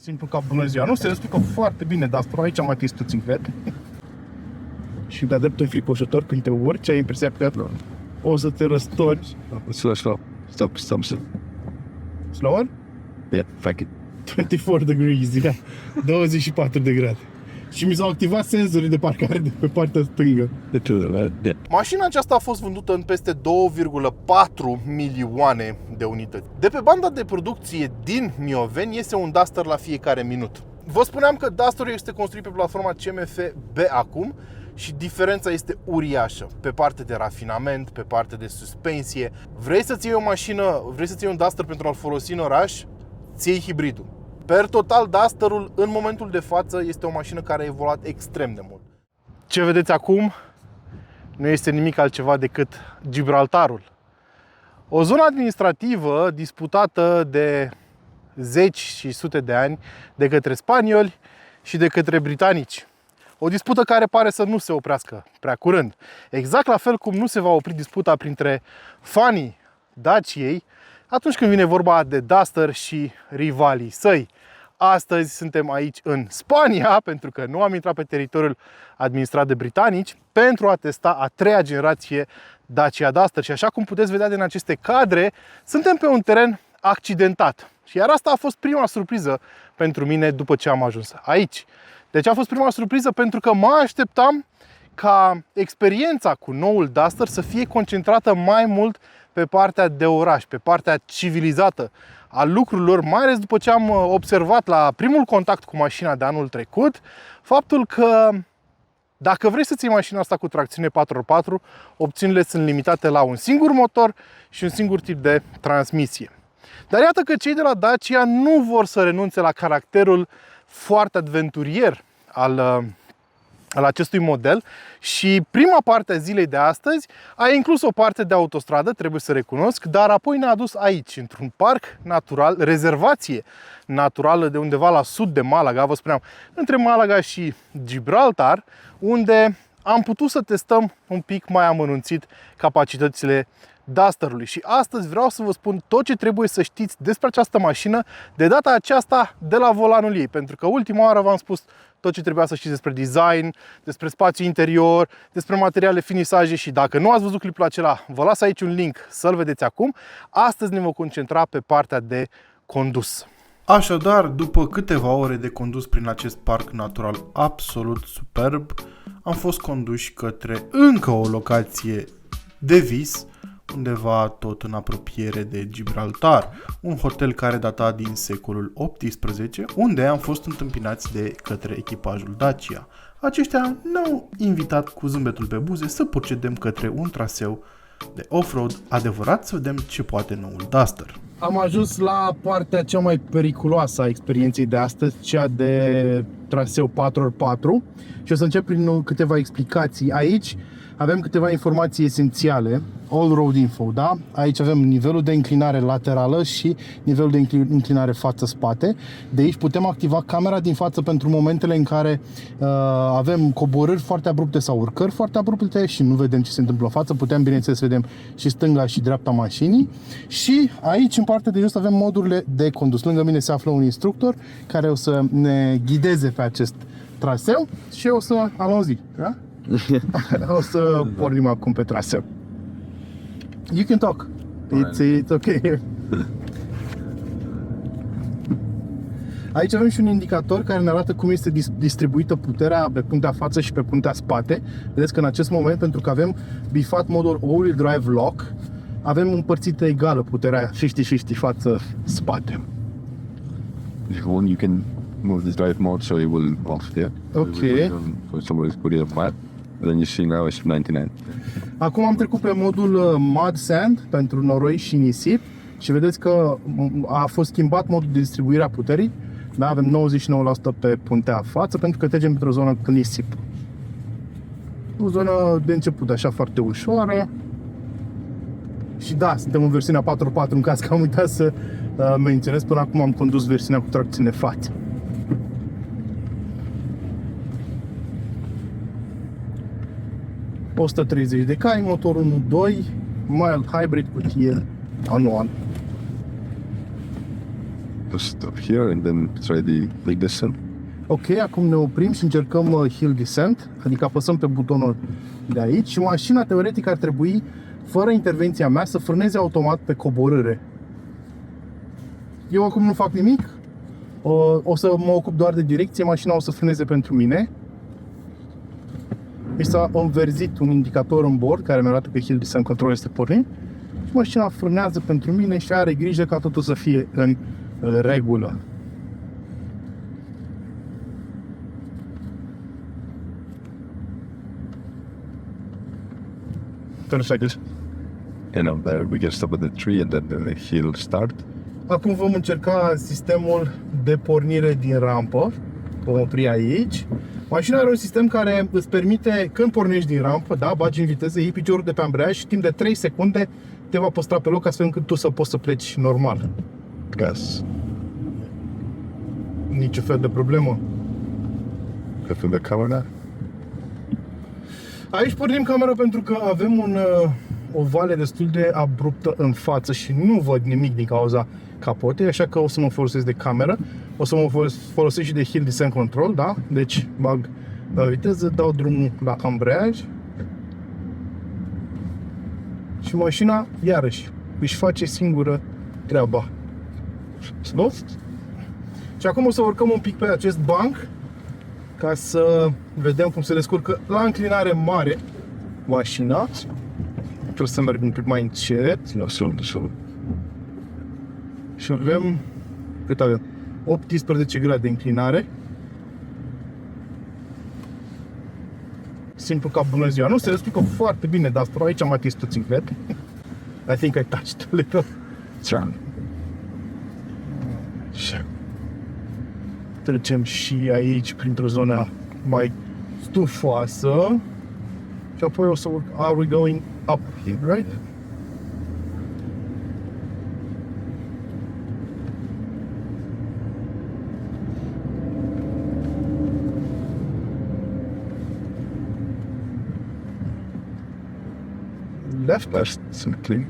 simplu ca bună ziua. Nu se explică foarte bine, dar aici am mai tristuți în cred. Și de-a dreptul fricoșător când te urci, ai impresia că o să te răstorni. Slow. Stop. Slower? Yeah, fuck it. 24 degrees, yeah. 24 de grade. Și mi s-au activat senzorii de parcare de pe partea stângă. Mașina aceasta a fost vândută în peste 2,4 milioane de unități. De pe banda de producție din Mioveni iese un Duster la fiecare minut. Vă spuneam că Dusterul este construit pe platforma CMF-B acum și diferența este uriașă pe partea de rafinament, pe partea de suspensie. Vrei să-ți iei o mașină, vrei să-ți iei un Duster pentru a-l folosi în oraș? Ți iei hibridul. Per total, Dusterul în momentul de față este o mașină care a evoluat extrem de mult. Ce vedeți acum nu este nimic altceva decât Gibraltarul. O zonă administrativă disputată de zeci și sute de ani de către spanioli și de către britanici. O dispută care pare să nu se oprească prea curând. Exact la fel cum nu se va opri disputa printre fanii Daciei atunci când vine vorba de Duster și rivalii săi. Astăzi suntem aici în Spania, pentru că nu am intrat pe teritoriul administrat de britanici, pentru a testa a treia generație Dacia Duster. Și așa cum puteți vedea din aceste cadre, suntem pe un teren accidentat. Și iar asta a fost prima surpriză pentru mine după ce am ajuns aici. Deci a fost prima surpriză pentru că mă așteptam ca experiența cu noul Duster să fie concentrată mai mult pe partea de oraș, pe partea civilizată a lucrurilor, mai ales după ce am observat la primul contact cu mașina de anul trecut, faptul că dacă vrei să-ți iei mașina asta cu tracțiune 4x4, opțiunile sunt limitate la un singur motor și un singur tip de transmisie. Dar iată că cei de la Dacia nu vor să renunțe la caracterul foarte adventurier al acestui model și prima parte a zilei de astăzi a inclus o parte de autostradă, trebuie să recunosc, dar apoi ne-a dus aici, într-un parc natural, rezervație naturală de undeva la sud de Malaga, vă spuneam, între Malaga și Gibraltar, unde am putut să testăm un pic mai amănunțit capacitățile Dusterului. Și astăzi vreau să vă spun tot ce trebuie să știți despre această mașină, de data aceasta de la volanul ei, pentru că ultima oară v-am spus tot ce trebuia să știți despre design, despre spațiu interior, despre materiale, finisaje și dacă nu ați văzut clipul acela, vă las aici un link să-l vedeți acum. Astăzi ne vom concentra pe partea de condus. Așadar, după câteva ore de condus prin acest parc natural absolut superb, am fost conduși către încă o locație de vis, undeva tot în apropiere de Gibraltar, un hotel care data din secolul XVIII, unde am fost întâmpinați de către echipajul Dacia. Aceștia ne-au invitat cu zâmbetul pe buze să procedăm către un traseu de off-road adevărat, să vedem ce poate noul Duster. Am ajuns la partea cea mai periculoasă a experienței de astăzi, cea de traseu 4x4 și o să încep prin câteva explicații. Aici avem câteva informații esențiale, all road info, da? Aici avem nivelul de înclinare laterală și nivelul de înclinare față-spate. De aici putem activa camera din față pentru momentele în care avem coborâri foarte abrupte sau urcări foarte abrupte și nu vedem ce se întâmplă în față. Putem, bineînțeles, să vedem și stânga și dreapta mașinii. Și aici, în partea de jos, avem modurile de condus. Lângă mine se află un instructor care o să ne ghideze pe acest traseu și o să alonzi, da? O să pornim acum pe traseu. You can talk. It's okay. Aici avem și un indicator care ne arată cum este distribuită puterea pe puntea față și pe puntea spate. Vedeți că în acest moment, pentru că avem bifat modul all-wheel drive lock, avem împărțită egală puterea 50-50 față-spate. You can move this drive mode so it will off there. Okay. So somebody's put it flat. Then you see now it's 99. Acum am trecut pe modul Mud Sand pentru noroi și nisip și vedeți că a fost schimbat modul de distribuire a puterii. Da, avem 99% pe puntea față pentru că trecem într-o zonă cu nisip. O zonă de început așa foarte ușoară. Și da, suntem în versiunea 4x4 în caz că am uitat să menționez. Până acum am condus versiunea cu tracțiune față. – 130 de cai, motor 1.2, mild hybrid, cutie anual. to stop here and then try the descent. Ok, acum ne oprim și încercăm hill descent, adică apăsăm pe butonul de aici și mașina teoretic ar trebui, fără intervenția mea, să frâneze automat pe coborâre. Eu acum nu fac nimic, o să mă ocup doar de direcție, mașina o să frâneze pentru mine. Mi s-a înverzit un indicator în bord care mi arată că hill descent control este pornit și mașina frânează pentru mine și are grijă ca totul să fie în regulă. Turns like this. And up there we can stop at the tree and then the hill start. Acum vom încerca sistemul de pornire din rampă. Vom opri aici. Mașina are un sistem care îți permite, când pornești din rampă, da, bagi în viteză, iei piciorul de pe ambreiaj și timp de 3 secunde te va păstra pe loc astfel încât tu să poți să pleci normal. Gas. Niciun fel de problemă. Left the camera. Aici pornim camera pentru că avem o vale destul de abruptă în față și nu văd nimic din cauza capotei, așa că o să mă folosesc de cameră. O să mă folosesc și de hill descent control, da? Deci bag la viteză, dau drumul la ambreiaj și mașina iarăși își face singură treaba. Nu? Și acum o să urcăm un pic pe acest banc ca să vedem cum se descurcă la înclinare mare mașina. Trebuie să merg un pic mai încet. Și avem, cât avem? 18 grade de înclinare. Simplu ca bună ziua. Nu, se descurcă foarte bine, dar aici am atins toți în cred. I think I touched a little. Turn. Trecem și aici printr-o zonă mai stufoasă. Și apoi o să urc. Are we going up here, right? Left. Left and clean.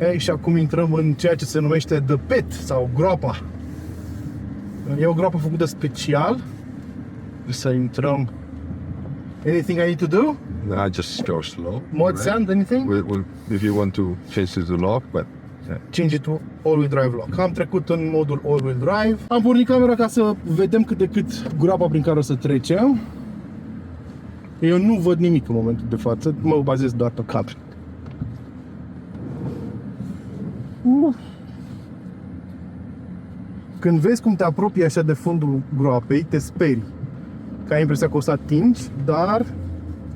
Ei, și acum intrăm în ceea ce se numește The Pit sau groapa. E o groapă făcută special. Să intrăm. Anything I need to do? I just go slow. Mod sand, anything? We'll, if you want to change it to lock, but Change it to all-wheel drive lock. Am trecut în modul all-wheel drive. Am pornit camera ca să vedem cât de cât groapa prin care o să trecem. Eu nu văd nimic în momentul de față, mă bazez doar pe cameră. Când vezi cum te apropii așa de fundul groapei, te sperii. Că ai impresia că o să atingi, dar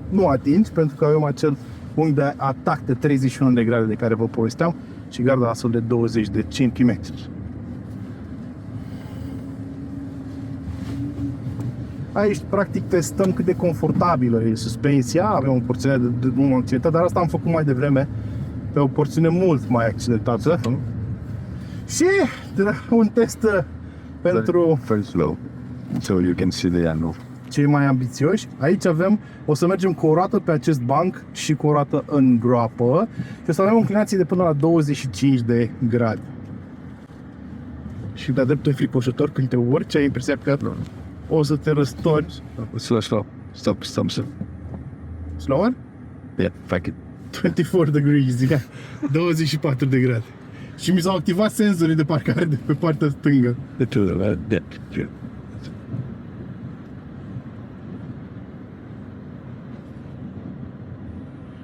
nu atingi, pentru că avem acel punct de atac de 31 de grade de care vă povesteam și garda astfel de 20 de centimetri. Aici, practic, testăm cât de confortabilă e suspensia. Avem o porțiune de drum accidentat, dar asta am făcut mai devreme pe o porțiune mult mai accidentată. Și un test pentru very slow, so you can see the angle. cei mai ambițioși. Aici avem, o să mergem cu o roată pe acest banc și cu o roată în groapă și o să avem o inclinație de până la 25 de grade. Și de-a dreptul fricoșător când te urci, ai impresia că o să te răstorni. Slow. Stop. Slower? Yeah, fuck it. 24 degrees, yeah. 24 de grade. Și mi s-au activat senzorii de parcare de pe partea stângă. Yeah.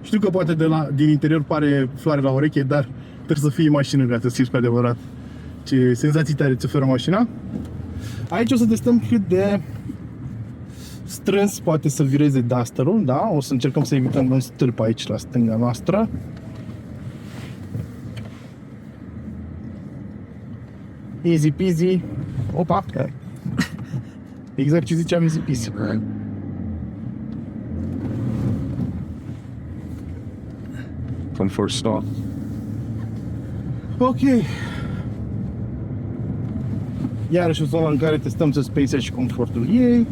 Știu că poate din interior pare floare la ureche, dar trebuie să fii mașină ca să simți pe adevărat ce senzații tare îți oferă mașina. Aici o să testăm cât de strâns poate să vireze Duster-ul, da? O să încercăm să evităm un stâlp aici la stânga noastră. Easy peasy. Opa! Exact ce ziceam, easy peasy. Comfort stop. Ok. Iarăși o zonă în care testăm suspensia și confortul ei.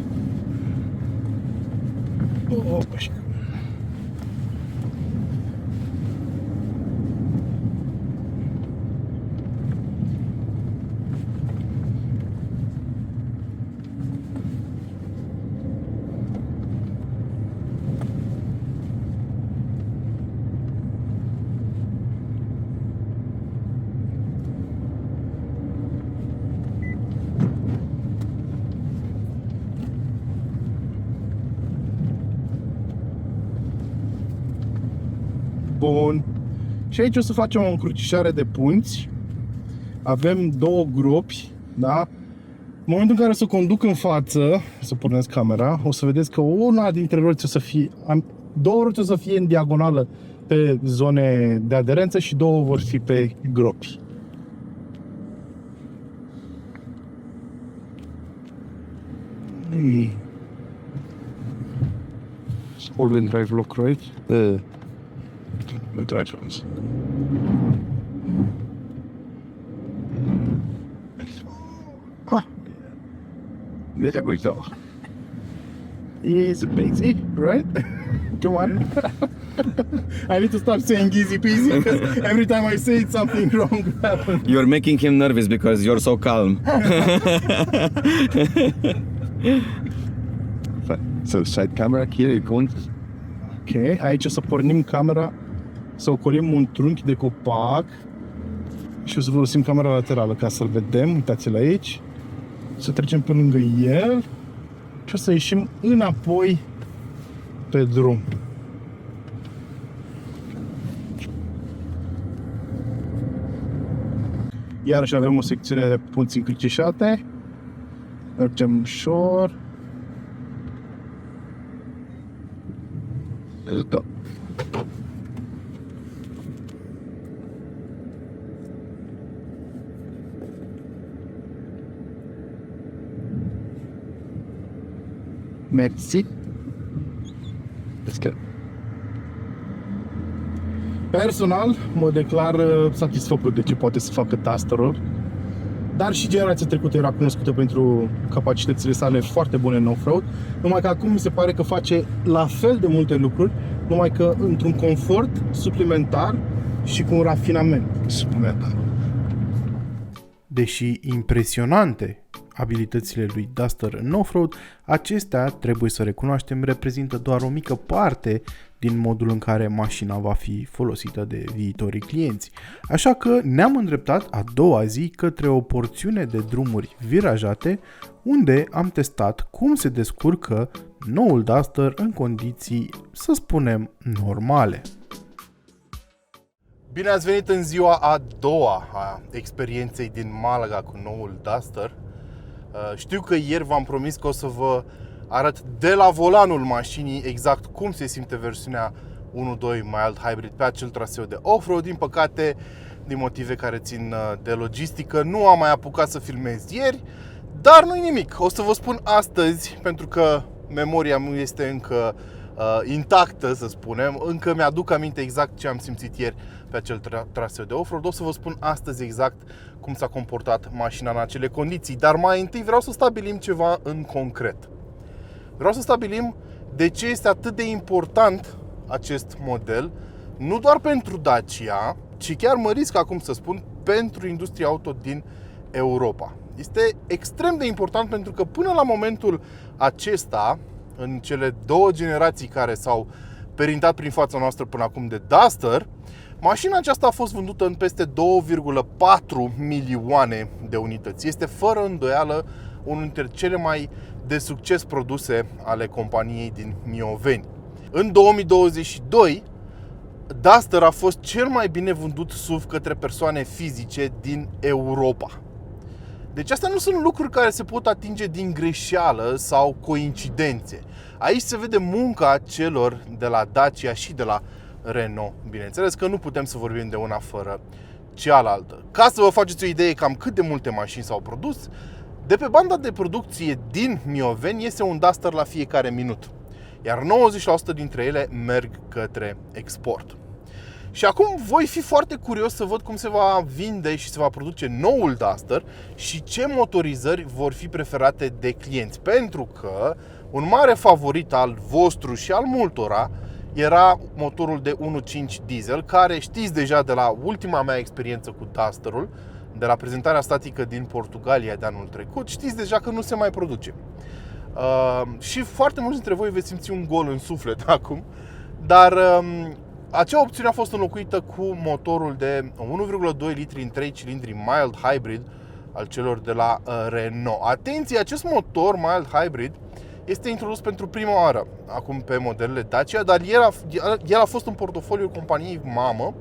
Bun. Și aici o să facem o încrucișare de punți. Avem două gropi, da? În momentul în care o să conduc în față, să pornesc camera, o să vedeți că una dintre roți o să fie, două roți o să fie în diagonală pe zone de aderență și două vor fi pe gropi. All-wheel drive lock, right? The Drive ones. there we go. Easy peasy, right? Come on. I need to stop saying easy peasy because every time I say it, something wrong happens. You're making him nervous because you're so calm. So side camera here, going. Ok, aici o să pornim camera, să ocolim un trunchi de copac și o să folosim camera laterală ca să-l vedem. Uitați-l aici. Să trecem pe lângă el și o să ieșim înapoi pe drum. Iarăși avem o secțiune de punți încrucișate. Mergem ușor. Da. Mersi. Let's go. Personal, mă declar satisfăcut de ce poate să facă Dusterul, dar și generația trecută era cunoscută pentru capacitățile sale foarte bune în off-road, numai că acum mi se pare că face la fel de multe lucruri, numai că într-un confort suplimentar și cu un rafinament suplimentar. Deși impresionante abilitățile lui Duster în off-road, acestea, trebuie să recunoaștem, reprezintă doar o mică parte din modul în care mașina va fi folosită de viitorii clienți. Așa că ne-am îndreptat a doua zi către o porțiune de drumuri virajate, unde am testat cum se descurcă noul Duster în condiții, să spunem, normale. Bine ați venit în ziua a doua a experienței din Malaga cu noul Duster. Știu că ieri v-am promis că o să vă arăt de la volanul mașinii exact cum se simte versiunea 1.2 Mild Hybrid pe acel traseu de off-road. Din păcate, din motive care țin de logistică, nu am mai apucat să filmez ieri, dar nu-i nimic. O să vă spun astăzi, pentru că memoria mea este încă intactă, să spunem. Încă mi-aduc aminte exact ce am simțit ieri pe acel traseu de off-road. O să vă spun astăzi exact cum s-a comportat mașina în acele condiții. Dar mai întâi vreau să stabilim ceva în concret. Vreau să stabilim de ce este atât de important acest model, nu doar pentru Dacia, ci chiar mă risc acum să spun pentru industria auto din Europa. Este extrem de important pentru că până la momentul acesta, în cele două generații care s-au perintat prin fața noastră până acum de Duster, mașina aceasta a fost vândută în peste 2,4 milioane de unități. Este fără îndoială unul dintre cele mai de succes produse ale companiei din Mioveni. În 2022, Duster a fost cel mai bine vândut SUV către persoane fizice din Europa. Deci astea nu sunt lucruri care se pot atinge din greșeală sau coincidențe. Aici se vede munca celor de la Dacia și de la Renault. Bineînțeles că nu putem să vorbim de una fără cealaltă. Ca să vă faceți o idee cam cât de multe mașini s-au produs, de pe banda de producție din Mioveni iese un Duster la fiecare minut, iar 90% dintre ele merg către export. Și acum voi fi foarte curios să văd cum se va vinde și se va produce noul Duster și ce motorizări vor fi preferate de clienți. Pentru că un mare favorit al vostru și al multora era motorul de 1.5 diesel, care știți deja de la ultima mea experiență cu Dusterul, de la prezentarea statică din Portugalia de anul trecut, știți deja că nu se mai produce. Și foarte mulți dintre voi veți simți un gol în suflet acum, dar acea opțiune a fost înlocuită cu motorul de 1,2 litri în 3 cilindri Mild Hybrid al celor de la Renault. Atenție, acest motor Mild Hybrid este introdus pentru prima oară acum pe modelele Dacia, dar el a fost în portofoliul companiei mamă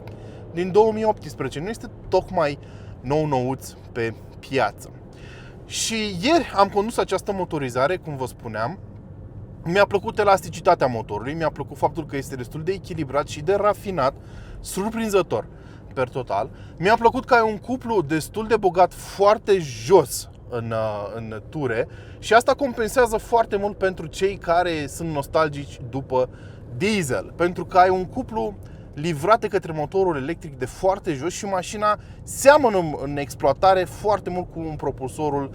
din 2018. Nu este tocmai nou-nouț pe piață. Și ieri am condus această motorizare, cum vă spuneam. Mi-a plăcut elasticitatea motorului, mi-a plăcut faptul că este destul de echilibrat și de rafinat, surprinzător per total. Mi-a plăcut că ai un cuplu destul de bogat, foarte jos în ture, și asta compensează foarte mult pentru cei care sunt nostalgici după diesel, pentru că ai un cuplu livrat către motorul electric de foarte jos și mașina seamănă în exploatare foarte mult cu un propulsorul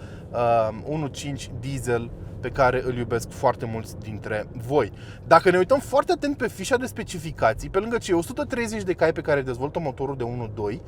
1.5 diesel pe care îl iubesc foarte mulți dintre voi. Dacă ne uităm foarte atent pe fișa de specificații, pe lângă cei 130 de cai pe care dezvoltă motorul de 1.2,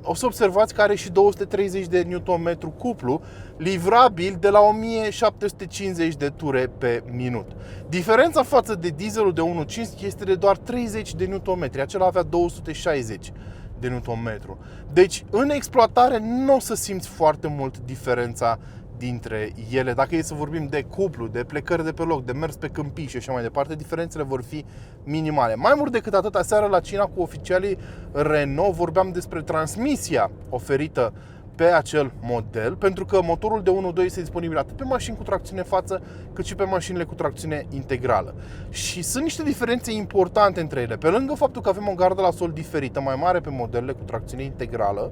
o să observați că are și 230 de Nm cuplu, livrabil de la 1750 de ture pe minut. Diferența față de dieselul de 1.5 este de doar 30 de Nm, acela avea 260 de Nm. Deci, în exploatare nu o să simți foarte mult diferența dintre ele. Dacă e să vorbim de cuplu, de plecări de pe loc, de mers pe câmpii și așa mai departe, diferențele vor fi minimale. Mai mult decât atât, aseară la cina cu oficialii Renault vorbeam despre transmisia oferită pe acel model, pentru că motorul de 1.2 este disponibil atât pe mașini cu tracțiune față, cât și pe mașinile cu tracțiune integrală. Și sunt niște diferențe importante între ele. Pe lângă faptul că avem o gardă la sol diferită, mai mare pe modelele cu tracțiune integrală,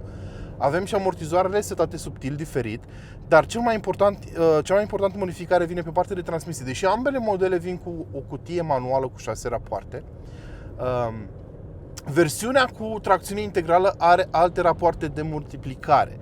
avem și amortizoarele setate subtil diferit, dar cea mai importantă modificare vine pe partea de transmisie. Deși ambele modele vin cu o cutie manuală cu 6 rapoarte, versiunea cu tracțiune integrală are alte rapoarte de multiplicare.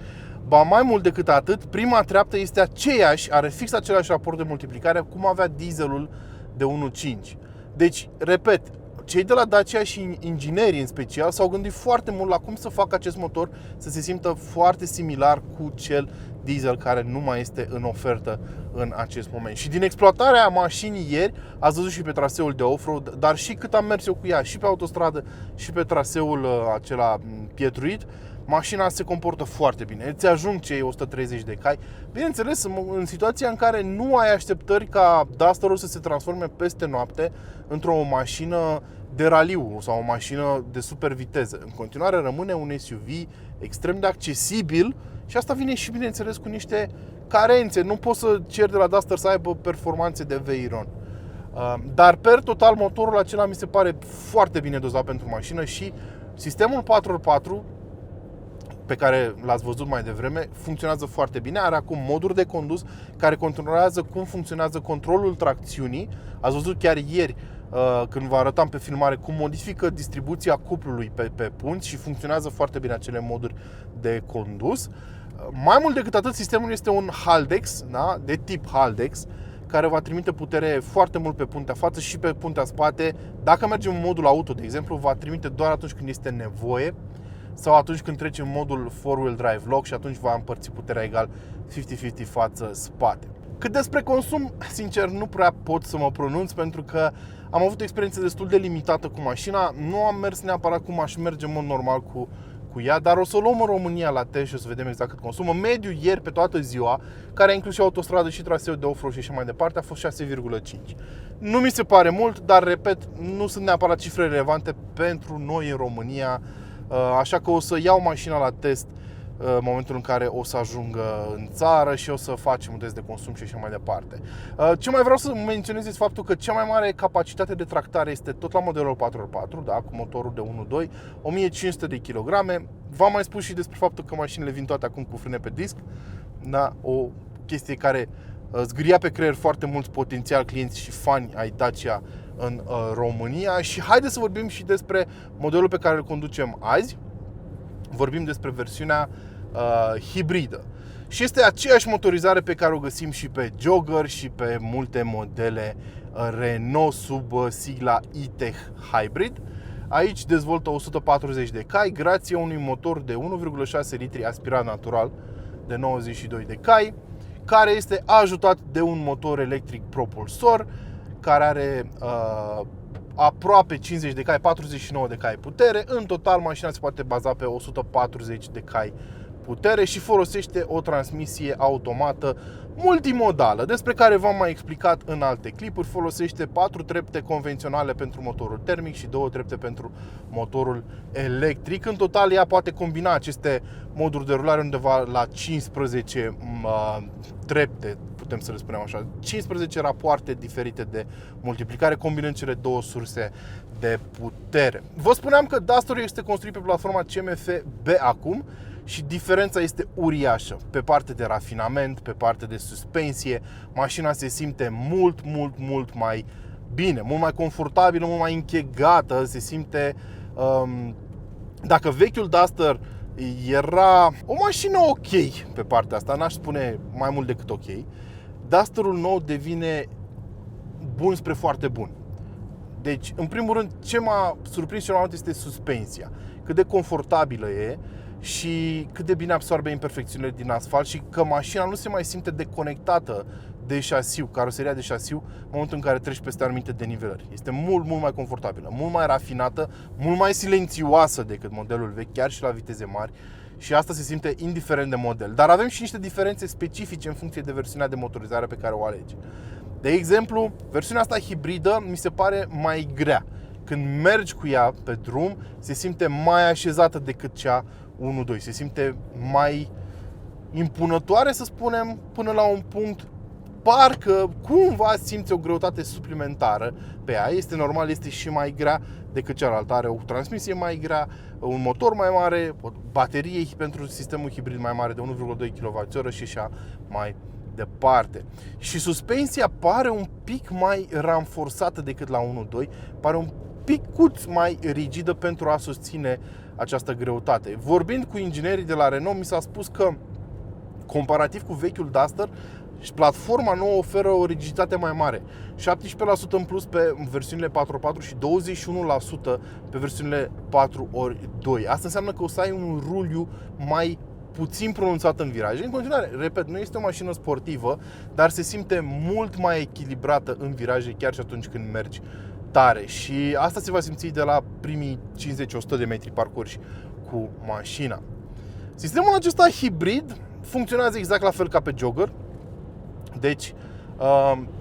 Ba mai mult decât atât, prima treaptă este aceeași, are fix același raport de multiplicare cum avea dieselul de 1.5. Deci, repet, cei de la Dacia și inginerii în special s-au gândit foarte mult la cum să facă acest motor să se simtă foarte similar cu cel diesel care nu mai este în ofertă în acest moment. Și din exploatarea mașinii ieri, ați văzut și pe traseul de off-road, dar și cât am mers eu cu ea, și pe autostradă, și pe traseul acela pietruit, mașina se comportă foarte bine. Îți ajung cei 130 de cai. Bineînțeles, în situația în care nu ai așteptări ca Duster-ul să se transforme peste noapte într-o mașină de raliu sau o mașină de super viteză. În continuare rămâne un SUV extrem de accesibil și asta vine și, bineînțeles, cu niște carențe. Nu poți să ceri de la Duster să aibă performanțe de Veyron. Dar, per total, motorul acela mi se pare foarte bine dozat pentru mașină și sistemul 4x4 pe care l-ați văzut mai devreme funcționează foarte bine. Are acum moduri de condus care controlează cum funcționează controlul tracțiunii. Ați văzut chiar ieri când vă arătam pe filmare cum modifică distribuția cuplului pe punți și funcționează foarte bine acele moduri de condus. Mai mult decât atât, sistemul este un Haldex, da? De tip Haldex, care va trimite putere foarte mult pe puntea față și pe puntea spate. Dacă mergem în modul auto, de exemplu, va trimite doar atunci când este nevoie sau atunci când trece în modul 4-wheel drive lock și atunci va împărți puterea egal 50-50 față-spate. Cât despre consum, sincer, nu prea pot să mă pronunț pentru că am avut o experiență destul de limitată cu mașina. Nu am mers neapărat cum aș merge în mod normal cu ea, dar o să o luăm în România la test și o să vedem exact cât consumă. Mediu ieri pe toată ziua, care a inclus și autostradă și traseu de off-road și așa mai departe, a fost 6,5. Nu mi se pare mult, dar repet, nu sunt neapărat cifre relevante pentru noi în România, așa că o să iau mașina la test în momentul în care o să ajungă în țară și o să facem un test de consum și așa mai departe. Ce mai vreau să menționez este faptul că cea mai mare capacitate de tractare este tot la modelul 4x4, da, cu motorul de 1.2, 1500 de kg. V-am mai spus și despre faptul că mașinile vin toate acum cu frâne pe disc, da, o chestie care zgâria pe creier foarte mulți potențial clienți și fani ai Dacia în România. Și haideți să vorbim și despre modelul pe care îl conducem azi. Vorbim despre versiunea hibridă. Și este aceeași motorizare pe care o găsim și pe Jogger și pe multe modele Renault sub sigla E-Tech Hybrid. Aici dezvoltă 140 de cai grație unui motor de 1,6 litri aspirat natural de 92 de cai, care este ajutat de un motor electric propulsor care are aproape 50 de cai, 49 de cai putere. În total, mașina se poate baza pe 140 de cai putere și folosește o transmisie automată multimodală, despre care v-am mai explicat în alte clipuri. Folosește 4 trepte convenționale pentru motorul termic și 2 trepte pentru motorul electric. În total ea poate combina aceste moduri de rulare undeva la 15 trepte, putem să le spunem așa, 15 rapoarte diferite de multiplicare, combinând cele două surse de putere. Vă spuneam că Duster este construit pe platforma CMF-B acum și diferența este uriașă. Pe partea de rafinament, pe partea de suspensie, mașina se simte mult mai bine, mult mai confortabilă, mult mai închegată, se simte... Dacă vechiul Duster era o mașină ok pe partea asta, n-aș spune mai mult decât ok, Dusterul nou devine bun spre foarte bun. Deci, în primul rând, ce m-a surprins cel mai mult este suspensia. Cât de confortabilă e și cât de bine absorbe imperfecțiunile din asfalt și că mașina nu se mai simte deconectată de șasiu, caroseria de șasiu, în momentul în care treci peste anumite denivelări. Este mult mai confortabilă, mult mai rafinată, mult mai silențioasă decât modelul vechi, chiar și la viteze mari. Și asta se simte indiferent de model. Dar avem și niște diferențe specifice în funcție de versiunea de motorizare pe care o alegi. De exemplu, versiunea asta hibridă mi se pare mai grea. Când mergi cu ea pe drum, se simte mai așezată decât cea 1.2. Se simte mai impunătoare, să spunem, până la un punct. Parcă cumva simți o greutate suplimentară pe ea. Este normal, este și mai grea decât cealaltă. Are o transmisie mai grea, un motor mai mare, o baterie pentru sistemul hibrid mai mare de 1,2 kWh și așa mai departe. Și suspensia pare un pic mai ranforsată decât la 1.2, pare un picuț mai rigidă pentru a susține această greutate. Vorbind cu inginerii de la Renault, mi s-a spus că comparativ cu vechiul Duster, platforma nouă oferă o rigiditate mai mare, 17% în plus pe versiunile 4x4 și 21% pe versiunile 4x2. Asta înseamnă că o să ai un ruliu mai puțin pronunțat în viraje. În continuare, repet, nu este o mașină sportivă, dar se simte mult mai echilibrată în viraje chiar și atunci când mergi tare. Și asta se va simți de la primii 50-100 de metri parcurși cu mașina. Sistemul acesta hibrid funcționează exact la fel ca pe jogger. Deci,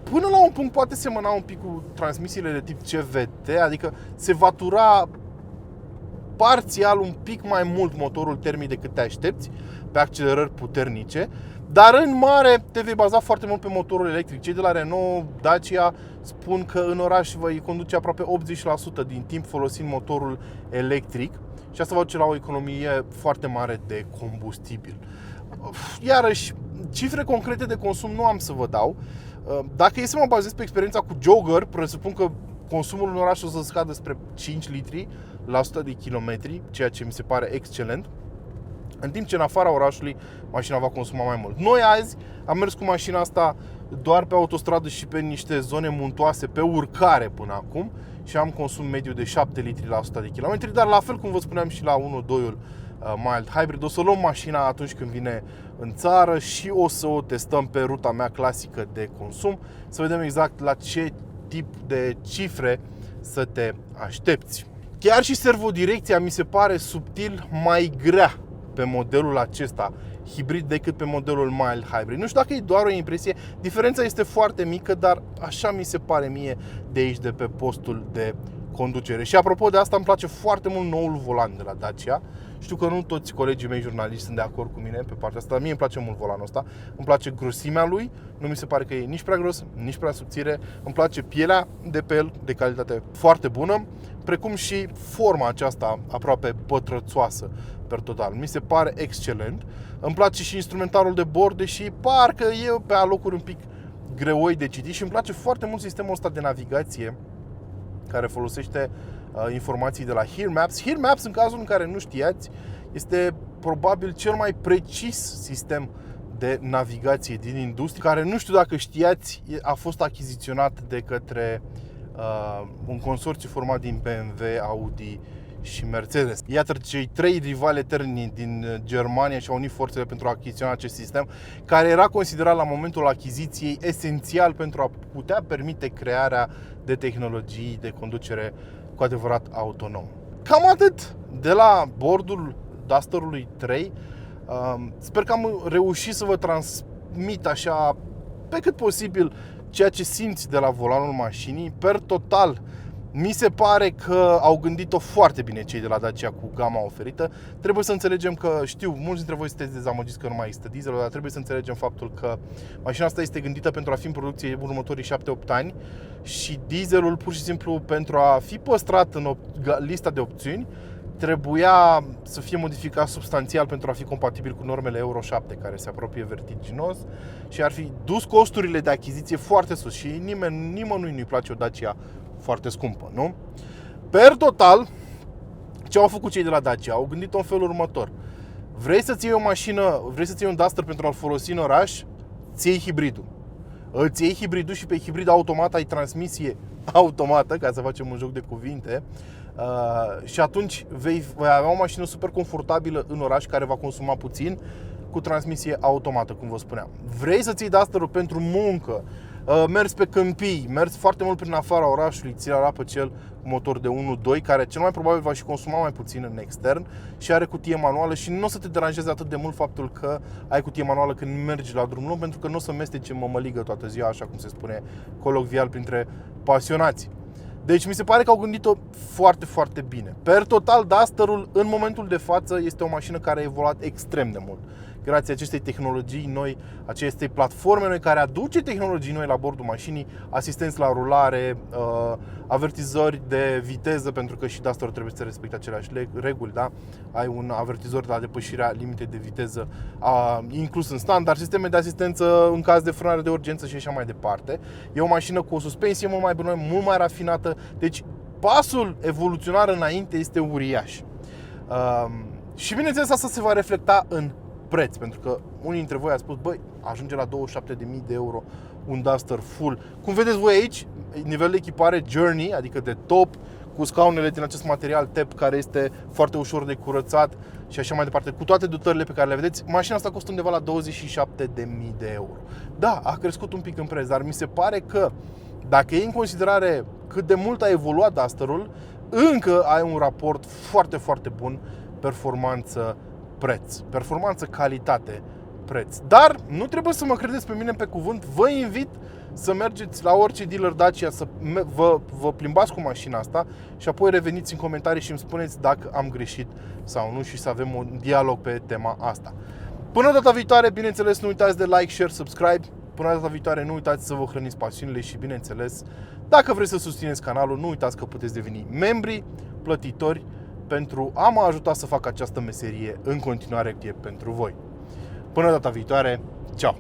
până la un punct poate semăna un pic cu transmisiile de tip CVT, adică se va tura parțial un pic mai mult motorul termic decât te aștepți pe accelerări puternice, dar în mare te vei baza foarte mult pe motorul electric. Cei de la Renault, Dacia spun că în oraș vei conduce aproape 80% din timp folosind motorul electric și asta va duce la o economie foarte mare de combustibil. Iarăși, cifre concrete de consum nu am să vă dau. Dacă e să mă bazez pe experiența cu jogger, presupun că consumul în oraș o să scadă spre 5 litri la 100 de kilometri, ceea ce mi se pare excelent. În timp ce în afara orașului mașina va consuma mai mult. Noi azi am mers cu mașina asta doar pe autostradă și pe niște zone muntoase, pe urcare până acum, și am consum mediu de 7 litri la 100 de kilometri, dar la fel cum vă spuneam și la 1.2-ul mild hybrid, o să luăm mașina atunci când vine în țară și o să o testăm pe ruta mea clasică de consum, să vedem exact la ce tip de cifre să te aștepți. Chiar și servodirecția mi se pare subtil mai grea pe modelul acesta hibrid decât pe modelul mild hybrid. Nu știu dacă e doar o impresie, diferența este foarte mică, dar așa mi se pare mie de aici, de pe postul de conducere. Și apropo de asta, îmi place foarte mult noul volan de la Dacia. Știu că nu toți colegii mei jurnaliști sunt de acord cu mine pe partea asta, dar mie îmi place mult volanul ăsta. Îmi place grosimea lui, nu mi se pare că e nici prea gros, nici prea subțire. Îmi place pielea de pe el, de calitate foarte bună, precum și forma aceasta aproape pătrățoasă per total. Mi se pare excelent. Îmi place și instrumentarul de bord, deși parcă e pe alocuri un pic greoi de citit, și îmi place foarte mult sistemul ăsta de navigație care folosește informații de la Here Maps. Here Maps, în cazul în care nu știați, este probabil cel mai precis sistem de navigație din industrie, care, nu știu dacă știați, a fost achiziționat de către un consorțiu format din BMW, Audi și Mercedes. Iată, cei trei rivali eterni din Germania și-au unit forțele pentru a achiziționa acest sistem, care era considerat la momentul achiziției esențial pentru a putea permite crearea de tehnologii de conducere cu adevărat autonom. Cam atât de la bordul Dusterului 3. Sper că am reușit să vă transmit așa pe cât posibil ceea ce simți de la volanul mașinii. Per total, mi se pare că au gândit-o foarte bine cei de la Dacia cu gama oferită. Trebuie să înțelegem că, știu, mulți dintre voi sunteți dezamăgiți că nu mai există dieselul, dar trebuie să înțelegem faptul că mașina asta este gândită pentru a fi în producție în următorii 7-8 ani și dieselul, pur și simplu, pentru a fi păstrat în lista de opțiuni, trebuia să fie modificat substanțial pentru a fi compatibil cu normele Euro 7, care se apropie vertiginos și ar fi dus costurile de achiziție foarte sus și nimănui nu-i place o Dacia foarte scumpă, nu? Per total, ce au făcut cei de la Dacia? Au gândit-o în felul următor. Vrei să-ți iei o mașină, vrei să-ți iei un Duster pentru a-l folosi în oraș? Ți iei hibridul. Îți iei hibridul și pe hibrid automat ai transmisie automată, ca să facem un joc de cuvinte, și atunci vei avea o mașină super confortabilă în oraș care va consuma puțin, cu transmisie automată, cum vă spuneam. Vrei să-ți iei Duster-ul pentru muncă, mers pe câmpii, mers foarte mult prin afara orașului, ți-l ala pe cel cu motor de 1.2, care cel mai probabil va și consuma mai puțin în extern și are cutie manuală și nu o să te deranjeze atât de mult faptul că ai cutie manuală când mergi la drum lung, pentru că nu o să mestece mămăligă toată ziua, așa cum se spune colocvial printre pasionați. Deci mi se pare că au gândit-o foarte, foarte bine. Per total, Duster-ul în momentul de față este o mașină care a evoluat extrem de mult. Grație acestei tehnologii noi, acestei platforme noi care aduce tehnologii noi la bordul mașinii, asistenți la rulare, avertizori de viteză, pentru că și Duster trebuie să respecte aceleași reguli, da? Ai un avertizor la depășirea limitei de viteză inclus în standard, sisteme de asistență în caz de frânare de urgență și așa mai departe. E o mașină cu o suspensie mult mai bună, mult mai rafinată, deci pasul evoluționar înainte este uriaș. Și bineînțeles asta se va reflecta în preț, pentru că unii dintre voi a spus, băi, ajunge la 27.000 de euro un Duster full. Cum vedeți voi aici, nivelul de echipare Journey, adică de top, cu scaunele din acest material TEP care este foarte ușor de curățat și așa mai departe, cu toate dotările pe care le vedeți, mașina asta costă undeva la 27.000 de euro. Da, a crescut un pic în preț, dar mi se pare că dacă iei în considerare cât de mult a evoluat Duster-ul, încă ai un raport foarte, foarte bun performanță-preț, performanță-calitate-preț. Dar nu trebuie să mă credeți pe mine pe cuvânt, vă invit să mergeți la orice dealer Dacia, să vă plimbați cu mașina asta și apoi reveniți în comentarii și îmi spuneți dacă am greșit sau nu și să avem un dialog pe tema asta. Până data viitoare, bineînțeles, nu uitați de like, share, subscribe. Până data viitoare, nu uitați să vă hrăniți pasiunile și, bineînțeles, dacă vreți să susțineți canalul, nu uitați că puteți deveni membri, plătitori, pentru a mă ajuta să fac această meserie în continuare pentru voi. Până data viitoare, ceau!